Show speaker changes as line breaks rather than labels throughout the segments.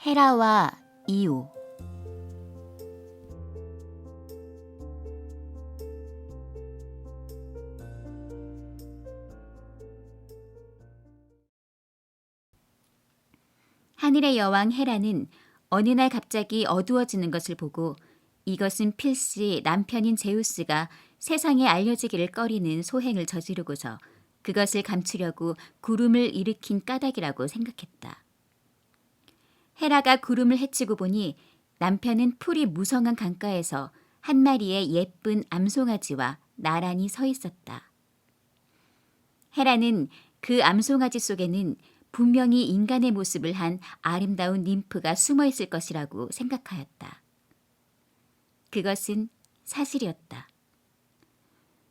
헤라와 이오. 하늘의 여왕 헤라는 어느 날 갑자기 어두워지는 것을 보고 이것은 필시 남편인 제우스가 세상에 알려지기를 꺼리는 소행을 저지르고서 그것을 감추려고 구름을 일으킨 까닭이라고 생각했다. 헤라가 구름을 헤치고 보니 남편은 풀이 무성한 강가에서 한 마리의 예쁜 암송아지와 나란히 서 있었다. 헤라는 그 암송아지 속에는 분명히 인간의 모습을 한 아름다운 님프가 숨어 있을 것이라고 생각하였다. 그것은 사실이었다.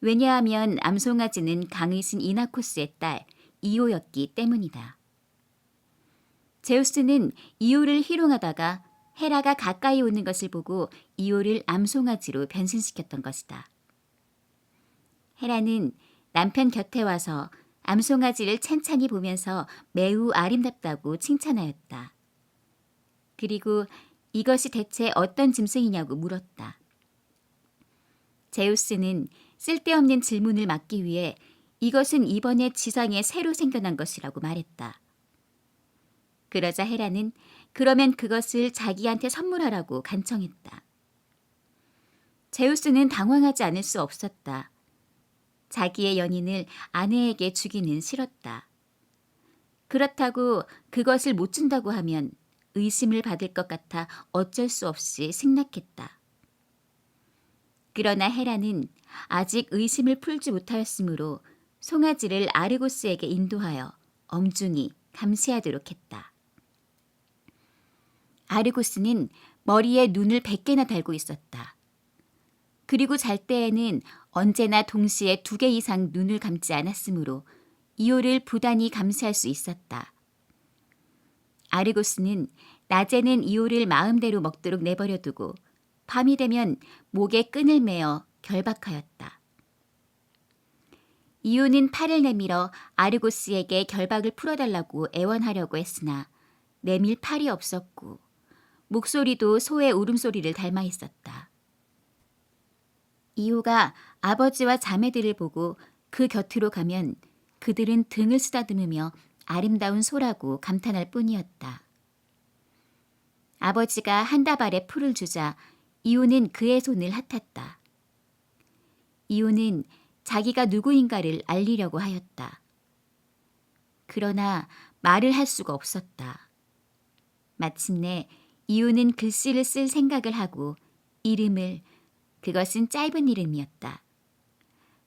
왜냐하면 암송아지는 강의신 이나코스의 딸 이오였기 때문이다. 제우스는 이오를 희롱하다가 헤라가 가까이 오는 것을 보고 이오를 암송아지로 변신시켰던 것이다. 헤라는 남편 곁에 와서 암송아지를 찬찬히 보면서 매우 아름답다고 칭찬하였다. 그리고 이것이 대체 어떤 짐승이냐고 물었다. 제우스는 쓸데없는 질문을 막기 위해 이것은 이번에 지상에 새로 생겨난 것이라고 말했다. 그러자 헤라는 그러면 그것을 자기한테 선물하라고 간청했다. 제우스는 당황하지 않을 수 없었다. 자기의 연인을 아내에게 주기는 싫었다. 그렇다고 그것을 못 준다고 하면 의심을 받을 것 같아 어쩔 수 없이 승낙했다. 그러나 헤라는 아직 의심을 풀지 못하였으므로 송아지를 아르고스에게 인도하여 엄중히 감시하도록 했다. 아르고스는 머리에 눈을 100개나 달고 있었다. 그리고 잘 때에는 언제나 동시에 2개 이상 눈을 감지 않았으므로 이오를 부단히 감시할 수 있었다. 아르고스는 낮에는 이오를 마음대로 먹도록 내버려두고 밤이 되면 목에 끈을 매어 결박하였다. 이오는 팔을 내밀어 아르고스에게 결박을 풀어달라고 애원하려고 했으나 내밀 팔이 없었고 목소리도 소의 울음소리를 닮아 있었다. 이오가 아버지와 자매들을 보고 그 곁으로 가면 그들은 등을 쓰다듬으며 아름다운 소라고 감탄할 뿐이었다. 아버지가 한 다발에 풀을 주자 이오는 그의 손을 핫았다. 이오는 자기가 누구인가를 알리려고 하였다. 그러나 말을 할 수가 없었다. 마침내 이오는 글씨를 쓸 생각을 하고 이름을, 그것은 짧은 이름이었다.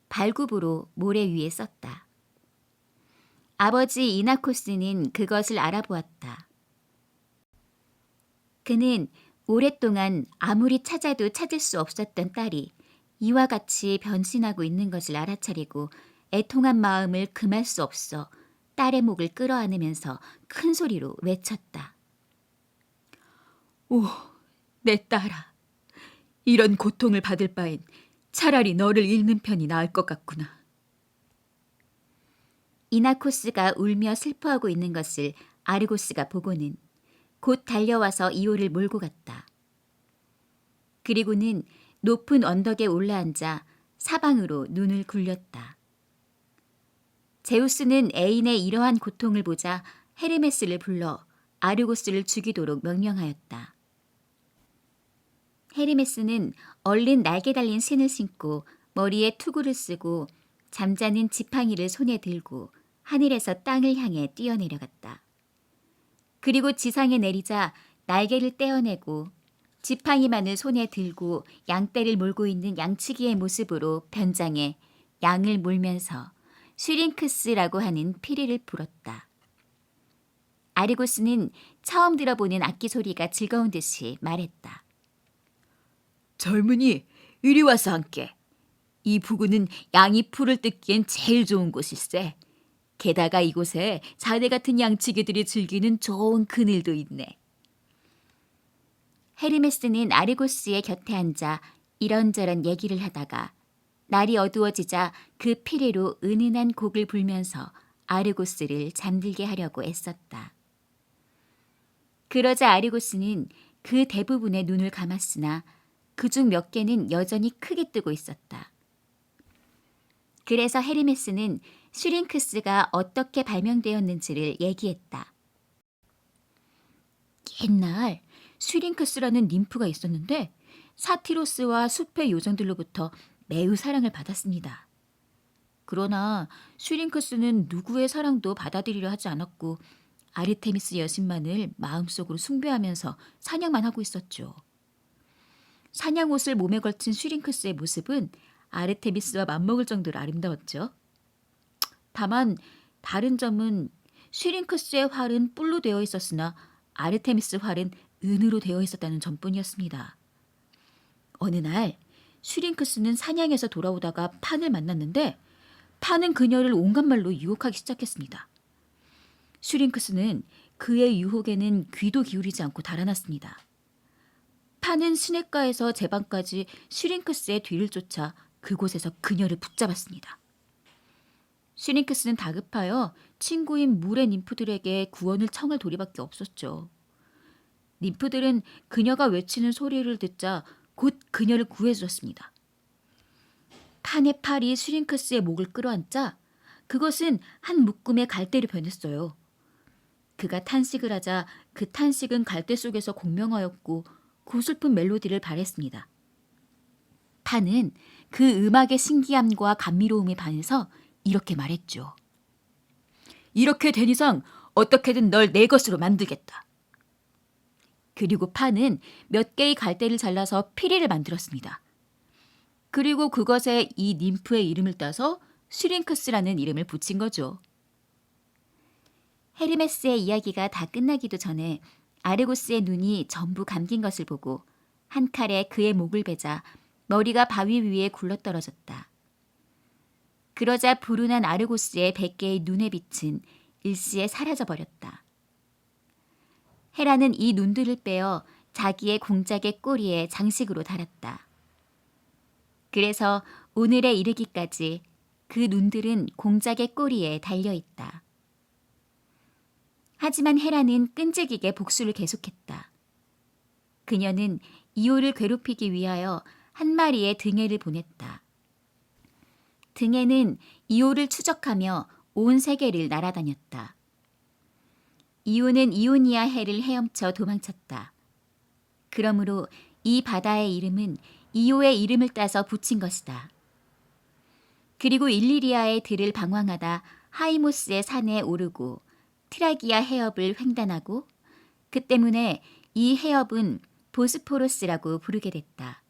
발굽으로 모래 위에 썼다. 아버지 이나코스는 그것을 알아보았다. 그는 오랫동안 아무리 찾아도 찾을 수 없었던 딸이 이와 같이 변신하고 있는 것을 알아차리고 애통한 마음을 금할 수 없어 딸의 목을 끌어안으면서 큰 소리로 외쳤다. 오, 내 딸아. 이런 고통을 받을 바엔 차라리 너를 잃는 편이 나을 것 같구나. 이나코스가 울며 슬퍼하고 있는 것을 아르고스가 보고는 곧 달려와서 이오를 몰고 갔다. 그리고는 높은 언덕에 올라앉아 사방으로 눈을 굴렸다. 제우스는 애인의 이러한 고통을 보자 헤르메스를 불러 아르고스를 죽이도록 명령하였다. 헤르메스는 얼른 날개 달린 신을 신고 머리에 투구를 쓰고 잠자는 지팡이를 손에 들고 하늘에서 땅을 향해 뛰어내려갔다. 그리고 지상에 내리자 날개를 떼어내고 지팡이만을 손에 들고 양떼를 몰고 있는 양치기의 모습으로 변장해 양을 몰면서 슈링크스라고 하는 피리를 불었다. 아르고스는 처음 들어보는 악기 소리가 즐거운 듯이 말했다. 젊은이, 이리 와서 함께. 이 부근은 양이 풀을 뜯기엔 제일 좋은 곳일세. 게다가 이곳에 자네 같은 양치기들이 즐기는 좋은 그늘도 있네. 헤르메스는 아르고스의 곁에 앉아 이런저런 얘기를 하다가 날이 어두워지자 그 피리로 은은한 곡을 불면서 아르고스를 잠들게 하려고 애썼다. 그러자 아르고스는 그 대부분의 눈을 감았으나 그중 몇 개는 여전히 크게 뜨고 있었다. 그래서 헤르메스는 슈링크스가 어떻게 발명되었는지를 얘기했다. 옛날 슈링크스라는 ним프가 있었는데 사티로스와 숲의 요정들로부터 매우 사랑을 받았습니다. 그러나 슈링크스는 누구의 사랑도 받아들이려 하지 않았고 아르테미스 여신만을 마음속으로 숭배하면서 사냥만 하고 있었죠. 사냥 옷을 몸에 걸친 슈링크스의 모습은 아르테미스와 맞먹을 정도로 아름다웠죠. 다만 다른 점은 슈링크스의 활은 뿔로 되어 있었으나 아르테미스 활은 은으로 되어 있었다는 점뿐이었습니다. 어느 날 슈링크스는 사냥에서 돌아오다가 판을 만났는데 판은 그녀를 온갖 말로 유혹하기 시작했습니다. 슈링크스는 그의 유혹에는 귀도 기울이지 않고 달아났습니다. 판은 시냇가에서 제 방까지 슈링크스의 뒤를 쫓아 그곳에서 그녀를 붙잡았습니다. 슈링크스는 다급하여 친구인 물의 ним프들에게 구원을 청할 도리밖에 없었죠. ним프들은 그녀가 외치는 소리를 듣자 곧 그녀를 구해주었습니다. 판의 팔이 슈링크스의 목을 끌어안자 그것은 한 묶음의 갈대로 변했어요. 그가 탄식을 하자 그 탄식은 갈대 속에서 공명하였고 고슬픈 멜로디를 발했습니다. 판은 그 음악의 신기함과 감미로움에 반해서 이렇게 말했죠. 이렇게 된 이상 어떻게든 널 내 것으로 만들겠다. 그리고 판은 몇 개의 갈대를 잘라서 피리를 만들었습니다. 그리고 그것에 이 ним프의 이름을 따서 슈링크스라는 이름을 붙인 거죠. 헤르메스의 이야기가 다 끝나기도 전에 아르고스의 눈이 전부 감긴 것을 보고 한 칼에 그의 목을 베자 머리가 바위 위에 굴러떨어졌다. 그러자 불운한 아르고스의 100개의 눈의 빛은 일시에 사라져버렸다. 헤라는 이 눈들을 빼어 자기의 공작의 꼬리에 장식으로 달았다. 그래서 오늘에 이르기까지 그 눈들은 공작의 꼬리에 달려있다. 하지만 헤라는 끈질기게 복수를 계속했다. 그녀는 이오를 괴롭히기 위하여 한 마리의 등해를 보냈다. 등해는 이오를 추적하며 온 세계를 날아다녔다. 이오는 이오니아 해를 헤엄쳐 도망쳤다. 그러므로 이 바다의 이름은 이오의 이름을 따서 붙인 것이다. 그리고 일리리아의 들을 방황하다 하이모스의 산에 오르고 트라기아 해협을 횡단하고 그 때문에 이 해협은 보스포로스라고 부르게 됐다.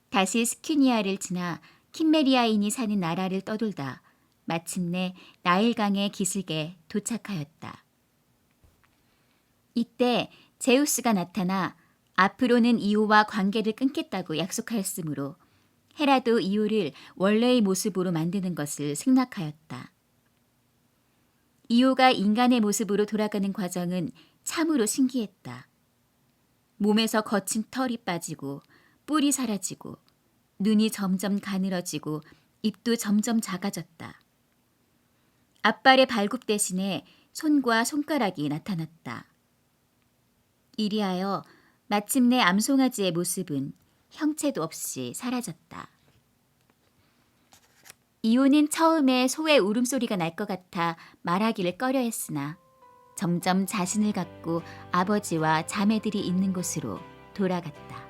다시 스큐니아를 지나 킴메리아인이 사는 나라를 떠돌다 마침내 나일강의 기슭에 도착하였다. 이때 제우스가 나타나 앞으로는 이오와 관계를 끊겠다고 약속하였으므로 헤라도 이오를 원래의 모습으로 만드는 것을 승낙하였다. 이오가 인간의 모습으로 돌아가는 과정은 참으로 신기했다. 몸에서 거친 털이 빠지고 뿔이 사라지고 눈이 점점 가늘어지고 입도 점점 작아졌다. 앞발의 발굽 대신에 손과 손가락이 나타났다. 이리하여 마침내 암송아지의 모습은 형체도 없이 사라졌다. 이오는 처음에 소의 울음소리가 날 것 같아 말하기를 꺼려했으나 점점 자신을 갖고 아버지와 자매들이 있는 곳으로 돌아갔다.